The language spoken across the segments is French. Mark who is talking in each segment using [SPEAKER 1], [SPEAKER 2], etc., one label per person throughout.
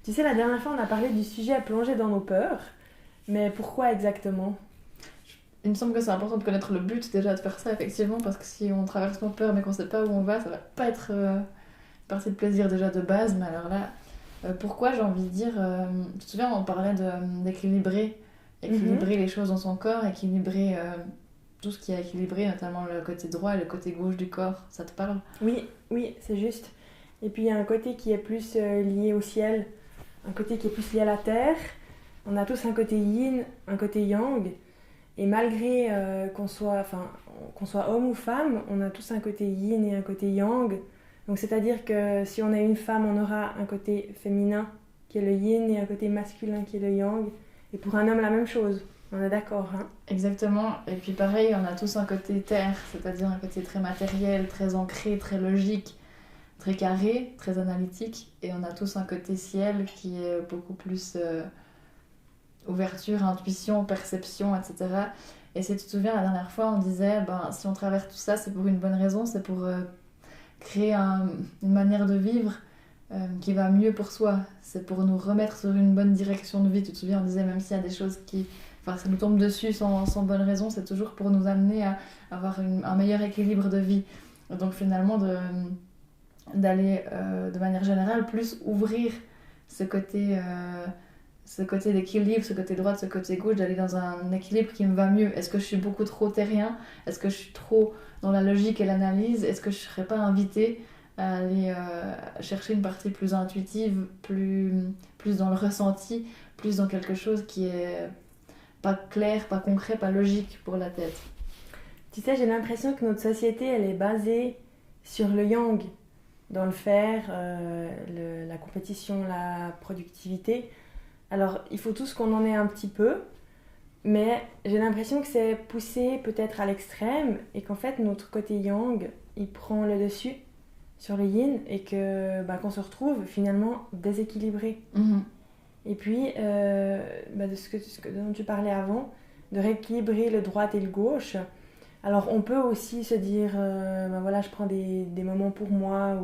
[SPEAKER 1] Tu sais, la dernière fois, on a parlé du sujet à plonger dans nos peurs, mais pourquoi exactement?
[SPEAKER 2] Il me semble que c'est important de connaître le but déjà de faire ça, effectivement, parce que si on traverse nos peurs mais qu'on sait pas où on va, ça va pas être une partie de plaisir déjà de base. Mais alors là, pourquoi j'ai envie de dire, tu te souviens, on parlait d'équilibrer,
[SPEAKER 1] Mhm.
[SPEAKER 2] équilibrer les choses dans son corps, équilibrer tout ce qui est équilibré, notamment le côté droit et le côté gauche du corps, ça te parle?
[SPEAKER 1] Oui, oui, c'est juste. Et puis il y a un côté qui est plus lié au ciel, un côté qui est plus lié à la terre. On a tous un côté yin, un côté yang. Et malgré qu'on soit homme ou femme, on a tous un côté yin et un côté yang. Donc c'est-à-dire que si on est une femme, on aura un côté féminin qui est le yin et un côté masculin qui est le yang. Et pour un homme, la même chose. On est d'accord, hein?
[SPEAKER 2] Exactement, et puis pareil, on a tous un côté terre, c'est-à-dire un côté très matériel, très ancré, très logique, très carré, très analytique, et on a tous un côté ciel qui est beaucoup plus ouverture, intuition, perception, etc. Et si tu te souviens, la dernière fois, on disait, ben, si on traverse tout ça, c'est pour une bonne raison, c'est pour créer une manière de vivre qui va mieux pour soi. C'est pour nous remettre sur une bonne direction de vie. Tu te souviens, on disait, même s'il y a des choses qui... Enfin, ça nous tombe dessus sans bonne raison, c'est toujours pour nous amener à avoir un meilleur équilibre de vie. Donc finalement, d'aller de manière générale plus ouvrir ce côté... ce côté d'équilibre, ce côté droit, ce côté gauche, d'aller dans un équilibre qui me va mieux. Est-ce que je suis beaucoup trop terrien? Est-ce que je suis trop dans la logique et l'analyse? Est-ce que je ne serais pas invitée à aller chercher une partie plus intuitive, plus dans le ressenti, plus dans quelque chose qui est pas clair, pas concret, pas logique pour la tête?
[SPEAKER 1] Tu sais, j'ai l'impression que notre société, elle est basée sur le yang, dans le faire, la compétition, la productivité. Alors, il faut tous qu'on en ait un petit peu, mais j'ai l'impression que c'est poussé peut-être à l'extrême et qu'en fait, notre côté yang, il prend le dessus sur le yin et qu'on se retrouve finalement déséquilibré.
[SPEAKER 2] Mhm.
[SPEAKER 1] Et puis, de dont tu parlais avant, de rééquilibrer le droit et le gauche. Alors, on peut aussi se dire, voilà, je prends des moments pour moi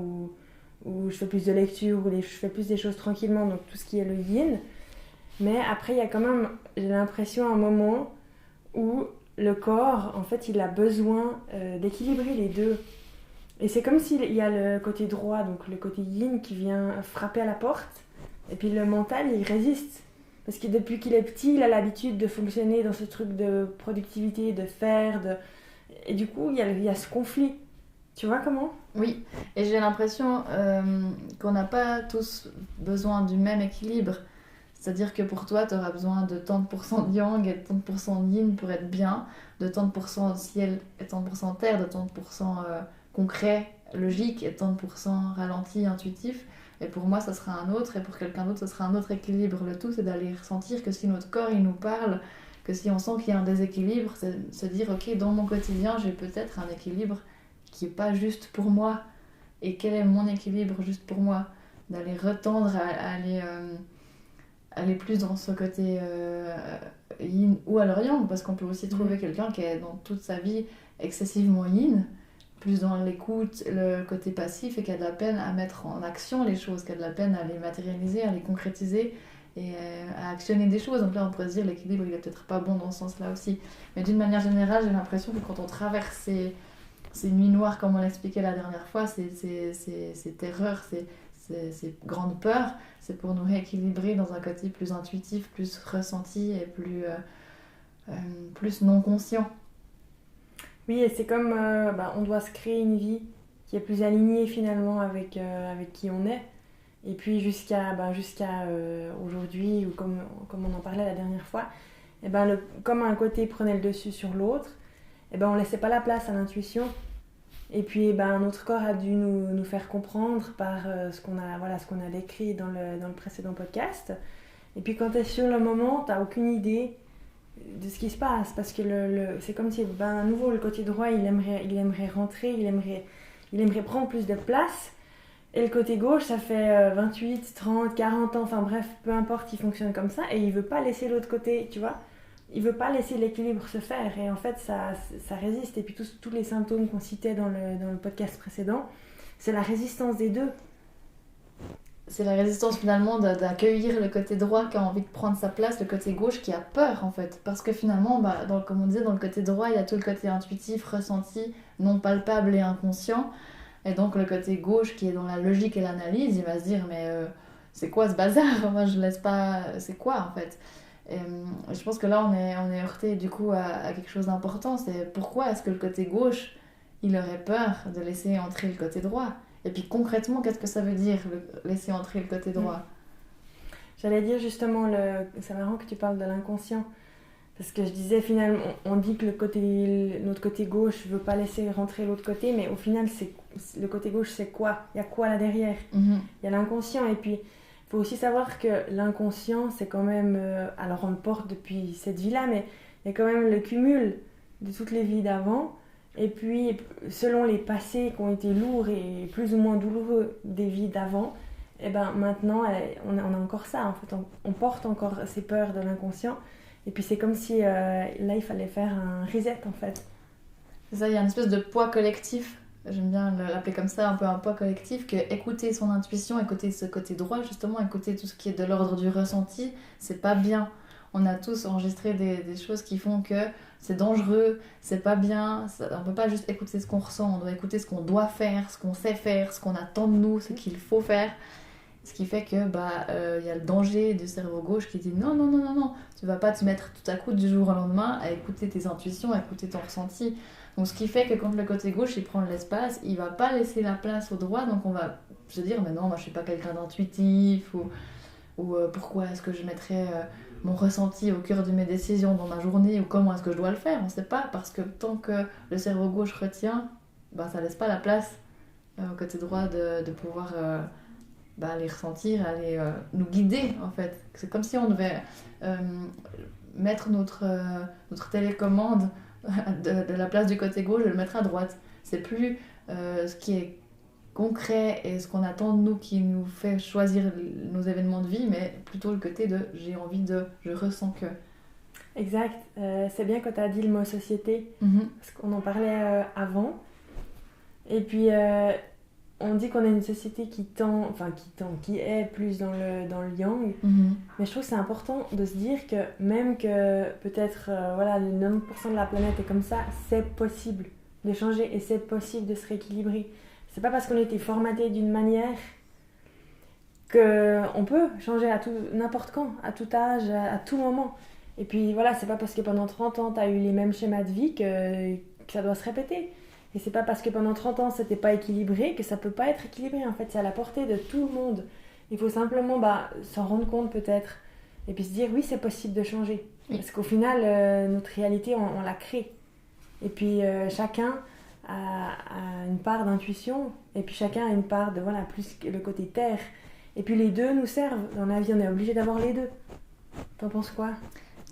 [SPEAKER 1] où je fais plus de lecture, je fais plus des choses tranquillement, donc tout ce qui est le yin. Mais après, il y a quand même, j'ai l'impression, un moment où le corps, en fait, il a besoin d'équilibrer les deux. Et c'est comme s'il y a le côté droit, donc le côté yin, qui vient frapper à la porte. Et puis le mental, il résiste. Parce que depuis qu'il est petit, il a l'habitude de fonctionner dans ce truc de productivité, de faire. Et du coup, il y a ce conflit. Tu vois comment?
[SPEAKER 2] Oui, et j'ai l'impression qu'on n'a pas tous besoin du même équilibre. C'est-à-dire que pour toi, tu auras besoin de tant de pourcents de yang et de tant de pourcents de yin pour être bien, de tant de pourcents ciel et tant de pourcents terre, de tant de pourcents concret, logique et tant de pourcents ralenti, intuitif. Et pour moi, ça sera un autre, et pour quelqu'un d'autre, ça sera un autre équilibre. Le tout, c'est d'aller ressentir que si notre corps, il nous parle, que si on sent qu'il y a un déséquilibre, c'est se dire, ok, dans mon quotidien, j'ai peut-être un équilibre qui n'est pas juste pour moi. Et quel est mon équilibre juste pour moi? D'aller retendre à aller plus dans ce côté yin ou alors yang, parce qu'on peut aussi trouver quelqu'un qui est dans toute sa vie excessivement yin, plus dans l'écoute, le côté passif, et qui a de la peine à mettre en action les choses, qui a de la peine à les matérialiser, à les concrétiser et à actionner des choses. Donc là, on pourrait se dire l'équilibre, il est peut-être pas bon dans ce sens-là aussi. Mais d'une manière générale, j'ai l'impression que quand on traverse ces nuits noires, comme on l'expliquait la dernière fois, ces terreurs, ces grandes peurs, c'est pour nous rééquilibrer dans un côté plus intuitif, plus ressenti et plus non conscient.
[SPEAKER 1] Oui, et c'est comme on doit se créer une vie qui est plus alignée finalement avec qui on est. Et puis jusqu'à aujourd'hui, ou comme on en parlait la dernière fois, comme un côté prenait le dessus sur l'autre, on laissait pas la place à l'intuition. Et puis notre corps a dû nous faire comprendre par ce qu'on a décrit dans le précédent podcast. Et puis quand tu es sur le moment, tu n'as aucune idée de ce qui se passe, parce que c'est comme si à nouveau le côté droit il aimerait rentrer, il aimerait prendre plus de place, et le côté gauche ça fait 28, 30, 40 ans, enfin bref, peu importe, il fonctionne comme ça et il veut pas laisser l'autre côté, tu vois, il veut pas laisser l'équilibre se faire, et en fait ça résiste. Et puis tous les symptômes qu'on citait dans le podcast précédent, c'est la résistance des deux.
[SPEAKER 2] c'est la résistance finalement d'accueillir le côté droit qui a envie de prendre sa place, le côté gauche qui a peur en fait. Parce que finalement, comme on disait, dans le côté droit, il y a tout le côté intuitif, ressenti, non palpable et inconscient. Et donc le côté gauche qui est dans la logique et l'analyse, il va se dire mais c'est quoi ce bazar? Moi je laisse pas... C'est quoi en fait? Et je pense que là on est heurté du coup à quelque chose d'important. C'est pourquoi est-ce que le côté gauche, il aurait peur de laisser entrer le côté droit? Et puis concrètement, qu'est-ce que ça veut dire, laisser entrer le côté droit?
[SPEAKER 1] J'allais dire justement, c'est marrant que tu parles de l'inconscient. Parce que je disais finalement, on dit que notre côté gauche ne veut pas laisser rentrer l'autre côté, mais au final, le côté gauche, c'est quoi? Il y a quoi là derrière? Il y a l'inconscient. Et puis, il faut aussi savoir que l'inconscient, c'est quand même... alors, on le porte depuis cette vie-là, mais il y a quand même le cumul de toutes les vies d'avant. Et puis, selon les passés qui ont été lourds et plus ou moins douloureux des vies d'avant, et ben maintenant, on a encore ça. En fait, on porte encore ces peurs de l'inconscient. Et puis, c'est comme si là, il fallait faire un reset, en fait.
[SPEAKER 2] C'est ça, il y a une espèce de poids collectif. J'aime bien l'appeler comme ça, un peu un poids collectif, que écouter son intuition, écouter ce côté droit, justement, écouter tout ce qui est de l'ordre du ressenti, c'est pas bien. On a tous enregistré des choses qui font que c'est dangereux, c'est pas bien, on peut pas juste écouter ce qu'on ressent, on doit écouter ce qu'on doit faire, ce qu'on sait faire, ce qu'on attend de nous, ce qu'il faut faire. Ce qui fait que y a le danger du cerveau gauche qui dit non, tu vas pas te mettre tout à coup du jour au lendemain à écouter tes intuitions, à écouter ton ressenti. Donc ce qui fait que quand le côté gauche il prend l'espace, il va pas laisser la place au droit, donc on va se dire mais non, moi je suis pas quelqu'un d'intuitif ou pourquoi est-ce que je mettrais mon ressenti au cœur de mes décisions dans ma journée ou comment est-ce que je dois le faire, on sait pas, parce que tant que le cerveau gauche retient, ça laisse pas la place au côté droit de pouvoir les ressentir, aller nous guider en fait. C'est comme si on devait mettre notre télécommande de la place du côté gauche et le mettre à droite. C'est plus ce qui est concret et ce qu'on attend de nous qui nous fait choisir nos événements de vie, mais plutôt le côté de j'ai envie de, je ressens que.
[SPEAKER 1] Exact. C'est bien quand tu as dit le mot société, parce qu'on en parlait avant. Et puis on dit qu'on est une société qui est plus dans le yang, mais je trouve que c'est important de se dire que même que peut-être le 90% de la planète est comme ça, c'est possible de changer et c'est possible de se rééquilibrer. C'est pas parce qu'on a été formaté d'une manière qu'on peut changer n'importe quand, à tout âge, à tout moment. Et puis voilà, c'est pas parce que pendant 30 ans tu as eu les mêmes schémas de vie que ça doit se répéter. Et c'est pas parce que pendant 30 ans c'était pas équilibré que ça peut pas être équilibré. En fait, c'est à la portée de tout le monde. Il faut simplement s'en rendre compte peut-être. Et puis se dire oui, c'est possible de changer. Oui. Parce qu'au final, notre réalité, on la crée. Et puis chacun a une part d'intuition. Et puis chacun a une part de plus le côté terre. Et puis les deux nous servent. Dans la vie, on est obligé d'avoir les deux. T'en penses quoi ?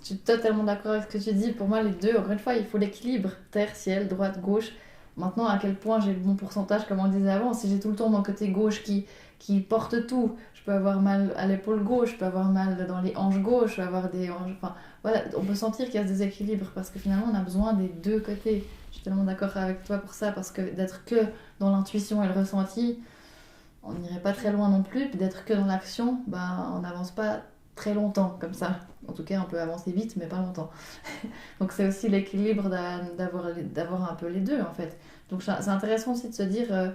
[SPEAKER 2] Je suis totalement d'accord avec ce que tu dis. Pour moi, les deux, encore une fois, il faut l'équilibre. Terre, ciel, droite, gauche. Maintenant, à quel point j'ai le bon pourcentage, comme on disait avant, si j'ai tout le temps mon côté gauche qui porte tout, je peux avoir mal à l'épaule gauche, je peux avoir mal dans les hanches gauches, je peux avoir des hanches... Enfin, voilà, on peut sentir qu'il y a ce déséquilibre parce que finalement, on a besoin des deux côtés. Je suis tellement d'accord avec toi pour ça, parce que d'être que dans l'intuition et le ressenti, on n'irait pas très loin non plus. Puis d'être que dans l'action, on n'avance pas très longtemps comme ça. En tout cas, on peut avancer vite, mais pas longtemps. Donc c'est aussi l'équilibre d'avoir un peu les deux, en fait. Donc c'est intéressant aussi de se dire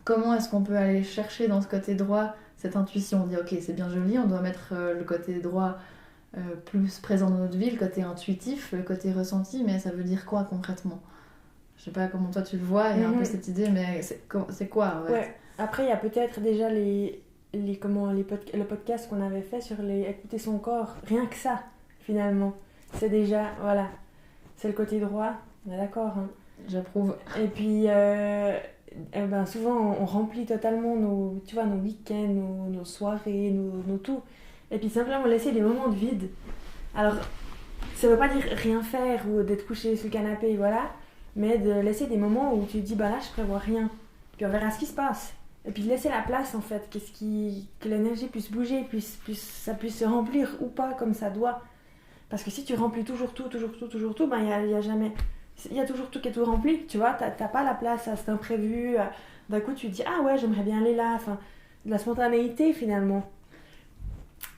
[SPEAKER 2] comment est-ce qu'on peut aller chercher dans ce côté droit cette intuition. On dit ok, c'est bien joli, on doit mettre le côté droit plus présent dans notre vie, le côté intuitif, le côté ressenti, mais ça veut dire quoi concrètement? Je sais pas comment toi tu le vois, il y a un peu cette idée, mais c'est quoi en fait?
[SPEAKER 1] Ouais. Après, il y a peut-être déjà le podcast qu'on avait fait sur écouter son corps. Rien que ça, finalement. C'est déjà, c'est le côté droit. On est d'accord, hein.
[SPEAKER 2] J'approuve.
[SPEAKER 1] Et puis, souvent, on remplit totalement nos week-ends, nos soirées, nos tout. Et puis, simplement laisser des moments de vide. Alors, ça veut pas dire rien faire ou d'être couché sur le canapé, mais de laisser des moments où tu te dis, là, je prévois rien. Puis, on verra ce qui se passe. Et puis, de laisser la place, en fait, que l'énergie puisse bouger, ça puisse se remplir ou pas comme ça doit. Parce que si tu remplis toujours tout, il y a jamais... Il y a toujours tout qui est tout rempli, tu vois, t'as pas la place à cet imprévu, d'un coup tu te dis ah ouais j'aimerais bien aller là, enfin de la spontanéité finalement.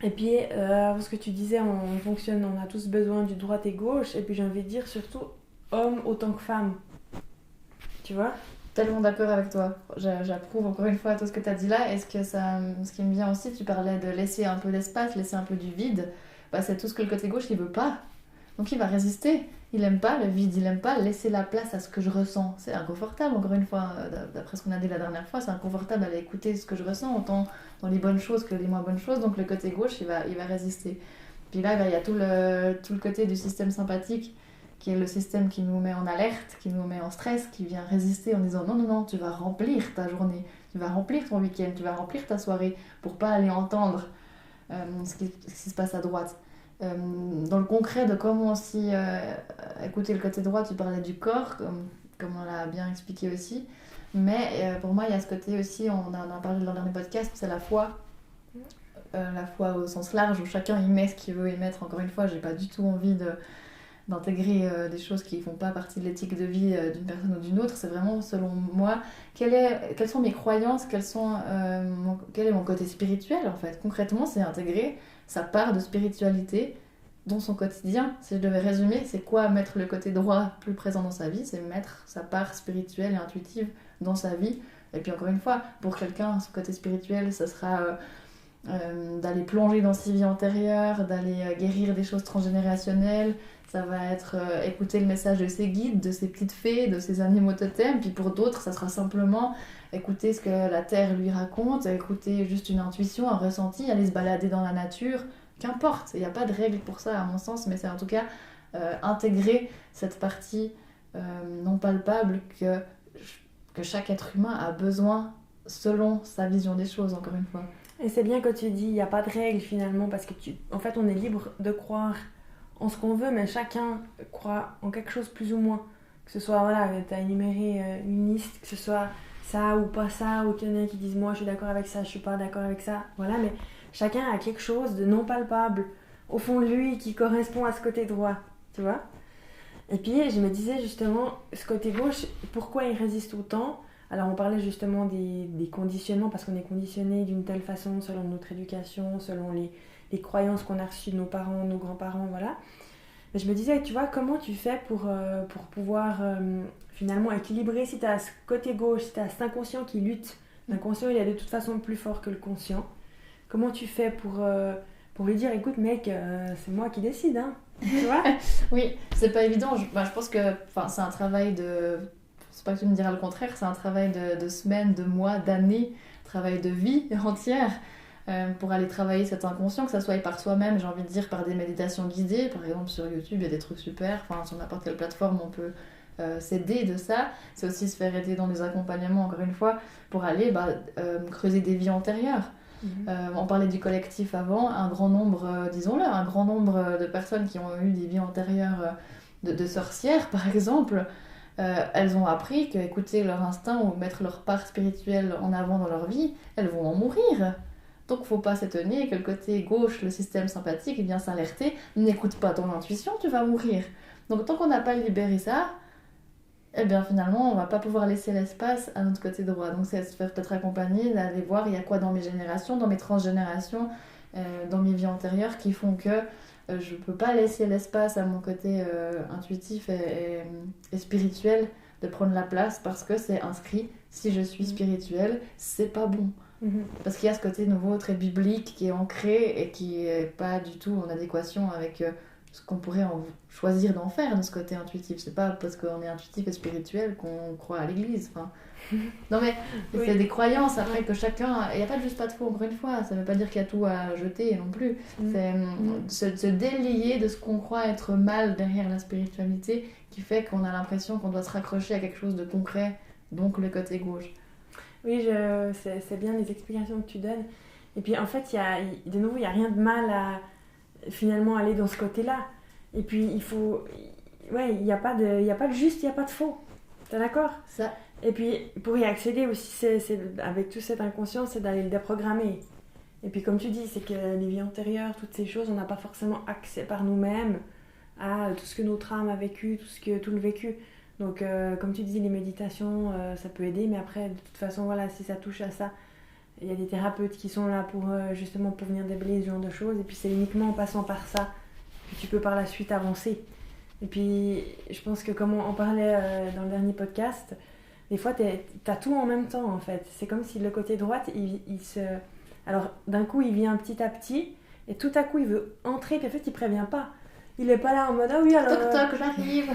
[SPEAKER 1] Et puis ce que tu disais, on fonctionne, on a tous besoin du droite et gauche, et puis j'ai envie de dire surtout homme autant que femme, tu vois.
[SPEAKER 2] Tellement d'accord avec toi. J'approuve encore une fois tout ce que tu as dit là. Et ce qui me vient aussi, tu parlais de laisser un peu d'espace, laisser un peu du vide. Bah, c'est tout ce que le côté gauche il veut pas. Donc il va résister. Il aime pas le vide, il aime pas laisser la place à ce que je ressens. C'est inconfortable, encore une fois, d'après ce qu'on a dit la dernière fois, c'est inconfortable d'aller écouter ce que je ressens, autant dans les bonnes choses que les moins bonnes choses. Donc le côté gauche il va résister. Puis là, bah, il y a tout le côté du système sympathique qui est le système qui nous met en alerte, qui nous met en stress, qui vient résister en disant non, non, non, tu vas remplir ta journée, tu vas remplir ton week-end, tu vas remplir ta soirée pour pas aller entendre ce qui se passe à droite. Dans le concret de comment aussi écouter le côté droit, tu parlais du corps, comme on l'a bien expliqué aussi. Mais pour moi, il y a ce côté aussi, on en a parlé dans le dernier podcast, c'est la foi. La foi au sens large, où chacun y met ce qu'il veut y mettre. Encore une fois, j'ai pas du tout envie d'intégrer des choses qui font pas partie de l'éthique de vie d'une personne ou d'une autre. C'est vraiment, selon moi, quelles sont mes croyances, quel est mon côté spirituel, en fait. Concrètement, c'est intégrer sa part de spiritualité dans son quotidien. Si je devais résumer, c'est quoi mettre le côté droit plus présent dans sa vie? C'est mettre sa part spirituelle et intuitive dans sa vie. Et puis encore une fois, pour quelqu'un, ce côté spirituel, ça sera d'aller plonger dans ses vies antérieures, d'aller guérir des choses transgénérationnelles. Ça va être écouter le message de ses guides, de ses petites fées, de ses animaux totems. Puis pour d'autres, ça sera simplement écouter ce que la terre lui raconte, écouter juste une intuition, un ressenti, aller se balader dans la nature. Qu'importe, il n'y a pas de règle pour ça à mon sens, mais c'est en tout cas intégrer cette partie non palpable que chaque être humain a besoin selon sa vision des choses, encore une fois.
[SPEAKER 1] Et c'est bien quand tu dis il n'y a pas de règle finalement, parce que en fait on est libre de croire en ce qu'on veut, mais chacun croit en quelque chose plus ou moins. Que ce soit, voilà, tu as énuméré une liste, que ce soit ça ou pas ça, ou qu'il y en a qui disent moi je suis d'accord avec ça, je suis pas d'accord avec ça, voilà, mais chacun a quelque chose de non palpable au fond de lui qui correspond à ce côté droit, tu vois. Et puis je me disais justement, ce côté gauche, pourquoi il résiste autant? Alors on parlait justement des conditionnements, parce qu'on est conditionné d'une telle façon selon notre éducation, selon les croyances qu'on a reçues de nos parents, nos grands-parents, voilà. Mais je me disais, tu vois, comment tu fais pour pouvoir finalement équilibrer, si tu as ce côté gauche, si tu as cet inconscient qui lutte, l'inconscient il est de toute façon plus fort que le conscient, comment tu fais pour lui dire, écoute mec, c'est moi qui décide, hein, tu vois?
[SPEAKER 2] Oui, c'est pas évident, je pense que c'est un travail c'est pas que tu me diras le contraire, c'est un travail de semaines, de mois, d'années, travail de vie entière. Pour aller travailler cet inconscient, que ça soit par soi-même, j'ai envie de dire par des méditations guidées, par exemple sur YouTube il y a des trucs super, sur n'importe quelle plateforme on peut s'aider de ça. C'est aussi se faire aider dans des accompagnements, encore une fois, pour aller creuser des vies antérieures. On parlait du collectif avant, un grand nombre, disons-le, un grand nombre de personnes qui ont eu des vies antérieures de sorcières par exemple, elles ont appris qu'écouter leur instinct ou mettre leur part spirituelle en avant dans leur vie, elles vont en mourir. Donc faut pas s'étonner que le côté gauche, le système sympathique, vient s'alerter. N'écoute pas ton intuition, tu vas mourir. Donc tant qu'on n'a pas libéré ça, eh bien finalement on va pas pouvoir laisser l'espace à notre côté droit. Donc c'est se faire peut-être accompagner, d'aller voir il y a quoi dans mes générations, dans mes transgénérations, dans mes vies antérieures qui font que je peux pas laisser l'espace à mon côté intuitif et spirituel de prendre la place, parce que c'est inscrit, si je suis spirituelle, c'est pas bon. Parce qu'il y a ce côté nouveau très biblique qui est ancré et qui est pas du tout en adéquation avec ce qu'on pourrait choisir d'en faire de ce côté intuitif. C'est pas parce qu'on est intuitif et spirituel qu'on croit à l'église. Non mais oui. C'est des croyances après que chacun... Il n'y a pas de juste pas de faux, encore une fois. Ça veut pas dire qu'il y a tout à jeter non plus. C'est se délier de ce qu'on croit être mal derrière la spiritualité qui fait qu'on a l'impression qu'on doit se raccrocher à quelque chose de concret, donc le côté gauche.
[SPEAKER 1] Oui, c'est bien les explications que tu donnes. Et puis en fait, de nouveau, il n'y a rien de mal à finalement aller dans ce côté-là. Et puis il faut... Ouais, il n'y a pas de juste, il n'y a pas de faux. T'es d'accord?
[SPEAKER 2] Ça.
[SPEAKER 1] Et puis pour y accéder aussi, c'est avec tout cet inconscient, c'est d'aller le déprogrammer. Et puis comme tu dis, c'est que les vies antérieures, toutes ces choses, on n'a pas forcément accès par nous-mêmes à tout ce que notre âme a vécu, tout le vécu. Donc, comme tu dis, les méditations, ça peut aider, mais après, de toute façon, voilà, si ça touche à ça, il y a des thérapeutes qui sont là pour justement pour venir déblayer ce genre de choses, et puis c'est uniquement en passant par ça que tu peux par la suite avancer. Et puis, je pense que comme on parlait dans le dernier podcast, des fois, t'as tout en même temps, en fait. C'est comme si le côté droite, il se... Alors, d'un coup, il vient petit à petit, et tout à coup, il veut entrer, puis en fait, il prévient pas. Il est pas là en mode ah oui alors
[SPEAKER 2] Toc toc, j'arrive.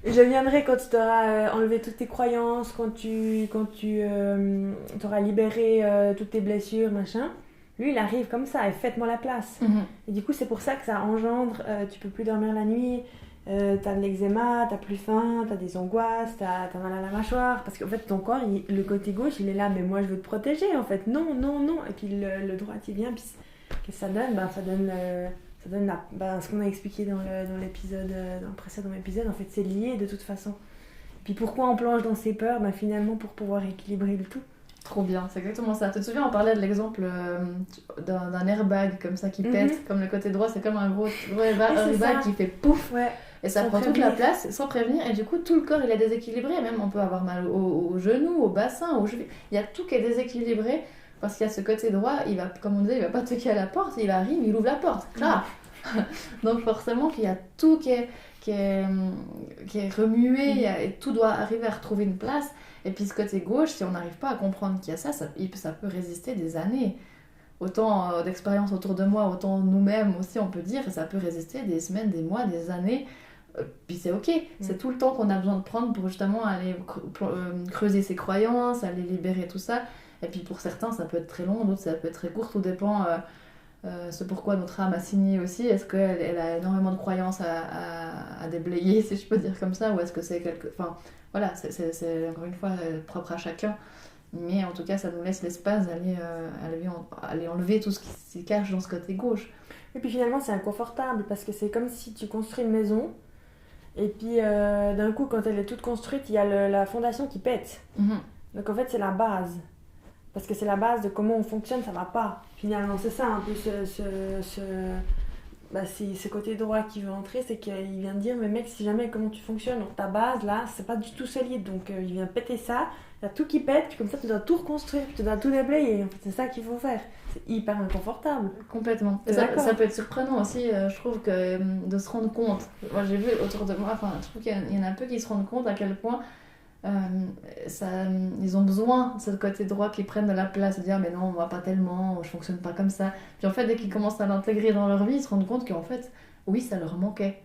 [SPEAKER 1] je viendrai quand tu t'auras enlevé toutes tes croyances, quand tu t'auras libéré toutes tes blessures machin. Lui il arrive comme ça et faites-moi la place. Et du coup c'est pour ça que ça engendre tu peux plus dormir la nuit, t'as de l'eczéma, t'as plus faim, t'as des angoisses, t'as mal à la mâchoire parce qu'en fait ton corps le côté gauche il est là mais moi je veux te protéger en fait non et puis le droit il vient puis qu'est-ce que ça donne ça donne ce qu'on a expliqué dans l'épisode, dans le précédent épisode, en fait c'est lié de toute façon. Et puis pourquoi on plonge dans ces peurs finalement pour pouvoir équilibrer le tout.
[SPEAKER 2] Trop bien, c'est exactement ça. Tu te souviens, on parlait de l'exemple d'un airbag comme ça qui pète, comme le côté droit c'est comme un gros airbag qui fait pouf, et ça prend toute la place sans prévenir, et du coup tout le corps il est déséquilibré, même on peut avoir mal aux genoux, au bassin, aux chevilles, il y a tout qui est déséquilibré. Parce qu'il y a ce côté droit, il va, comme on disait, il va pas toquer à la porte, il arrive, il ouvre la porte, clac. Donc forcément qu'il y a tout qui est remué, et tout doit arriver à retrouver une place. Et puis ce côté gauche, si on n'arrive pas à comprendre qu'il y a ça peut résister des années. Autant d'expérience autour de moi, autant nous-mêmes aussi on peut dire, et ça peut résister des semaines, des mois, des années. Puis c'est ok, c'est tout le temps qu'on a besoin de prendre pour justement aller creuser ses croyances, aller libérer tout ça. Et puis pour certains, ça peut être très long, d'autres, ça peut être très court, tout dépend ce pourquoi notre âme a signé aussi. Est-ce qu'elle a énormément de croyances à déblayer, si je peux dire comme ça, ou est-ce que c'est quelque... Enfin, voilà, c'est encore une fois propre à chacun. Mais en tout cas, ça nous laisse l'espace d'aller enlever tout ce qui se cache dans ce côté gauche.
[SPEAKER 1] Et puis finalement, c'est inconfortable, parce que c'est comme si tu construis une maison, et puis d'un coup, quand elle est toute construite, il y a la fondation qui pète. Donc en fait, c'est la base. Parce que c'est la base de comment on fonctionne, ça va pas. Finalement, c'est ça un peu ce côté droit qui veut entrer, c'est qu'il vient de dire, mais mec, si jamais comment tu fonctionnes, donc ta base là, c'est pas du tout solide, donc il vient péter ça, il y a tout qui pète, puis comme ça tu dois tout reconstruire, puis tu dois tout déblayer, en fait c'est ça qu'il faut faire. C'est hyper inconfortable.
[SPEAKER 2] Complètement. Et ça peut être surprenant aussi, je trouve, que de se rendre compte. Moi j'ai vu autour de moi, je trouve qu'il y en a un peu qui se rendent compte à quel point ils ont besoin de ce côté droit qui prennent de la place, de dire mais non moi pas tellement, je fonctionne pas comme ça. Puis en fait dès qu'ils commencent à l'intégrer dans leur vie, ils se rendent compte qu'en fait oui ça leur manquait.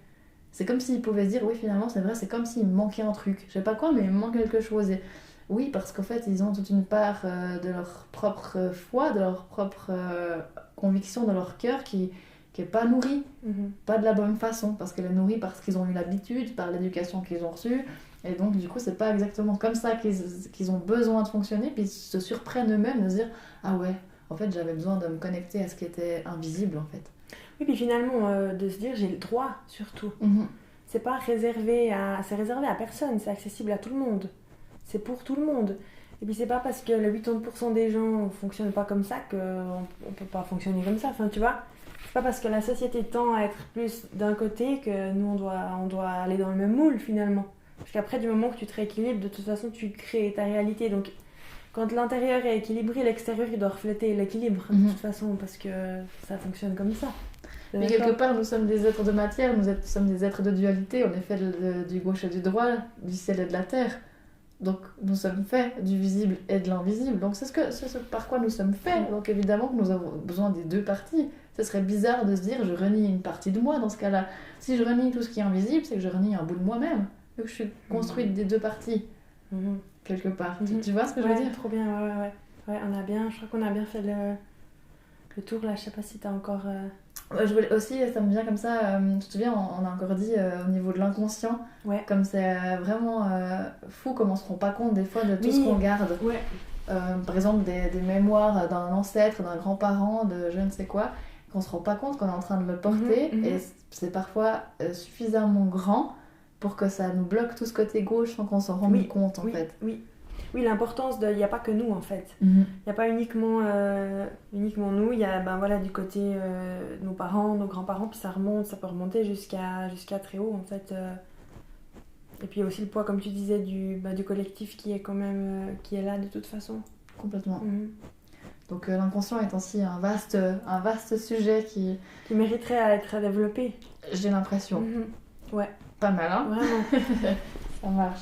[SPEAKER 2] C'est comme s'ils pouvaient se dire oui finalement c'est vrai, c'est comme s'il me manquait un truc, je sais pas quoi mais il me manque quelque chose. Et oui parce qu'en fait ils ont toute une part de leur propre foi, de leur propre conviction, de leur cœur qui est pas nourrie, pas de la bonne façon, parce qu'elle est nourrie parce qu'ils ont eu l'habitude, par l'éducation qu'ils ont reçue. Et donc, du coup, c'est pas exactement comme ça qu'ils ont besoin de fonctionner, puis ils se surprennent eux-mêmes de se dire ah ouais, en fait, j'avais besoin de me connecter à ce qui était invisible, en fait.
[SPEAKER 1] Oui, puis finalement, de se dire j'ai le droit, surtout. C'est pas réservé à personne, c'est accessible à tout le monde. C'est pour tout le monde. Et puis, c'est pas parce que le 80% des gens fonctionnent pas comme ça qu'on peut pas fonctionner comme ça. Enfin, tu vois, c'est pas parce que la société tend à être plus d'un côté que nous, on doit aller dans le même moule, finalement. Parce qu'après, du moment que tu te rééquilibres, de toute façon, tu crées ta réalité. Donc, quand l'intérieur est équilibré, l'extérieur, il doit refléter l'équilibre, de toute façon, parce que ça fonctionne comme ça.
[SPEAKER 2] Mais quelque part, nous sommes des êtres de matière, nous sommes des êtres de dualité, on est fait du gauche et du droit, du ciel et de la terre. Donc, nous sommes faits du visible et de l'invisible. Donc, c'est ce par quoi nous sommes faits. Donc, évidemment que nous avons besoin des deux parties. Ce serait bizarre de se dire, je renie une partie de moi dans ce cas-là. Si je renie tout ce qui est invisible, c'est que je renie un bout de moi-même. Que je suis construite des deux parties, quelque part. Tu vois ce que je veux dire ?
[SPEAKER 1] Trop bien, ouais, je crois qu'on a bien fait le tour, là, je sais pas si t'as encore...
[SPEAKER 2] Je voulais aussi, ça me vient comme ça, tu te souviens, on a encore dit au niveau de l'inconscient, comme c'est vraiment fou comme on se rend pas compte des fois de tout ce qu'on garde. Par exemple, des mémoires d'un ancêtre, d'un grand-parent, de je ne sais quoi, qu'on se rend pas compte qu'on est en train de le porter, et c'est parfois suffisamment grand pour que ça nous bloque tout ce côté gauche sans qu'on s'en rende compte en fait.
[SPEAKER 1] Oui, l'importance il n'y a pas que nous en fait. Il n'y a pas uniquement nous, il y a du côté nos parents, nos grands-parents, puis ça peut remonter jusqu'à très haut en fait. Et puis il y a aussi le poids, comme tu disais, du collectif qui est quand même qui est là de toute façon.
[SPEAKER 2] Complètement.
[SPEAKER 1] Mhm.
[SPEAKER 2] Donc l'inconscient est aussi un vaste sujet qui
[SPEAKER 1] mériterait à être développé.
[SPEAKER 2] J'ai l'impression.
[SPEAKER 1] Mhm. Ouais.
[SPEAKER 2] Pas mal, hein?
[SPEAKER 1] Vraiment.
[SPEAKER 2] Ça marche.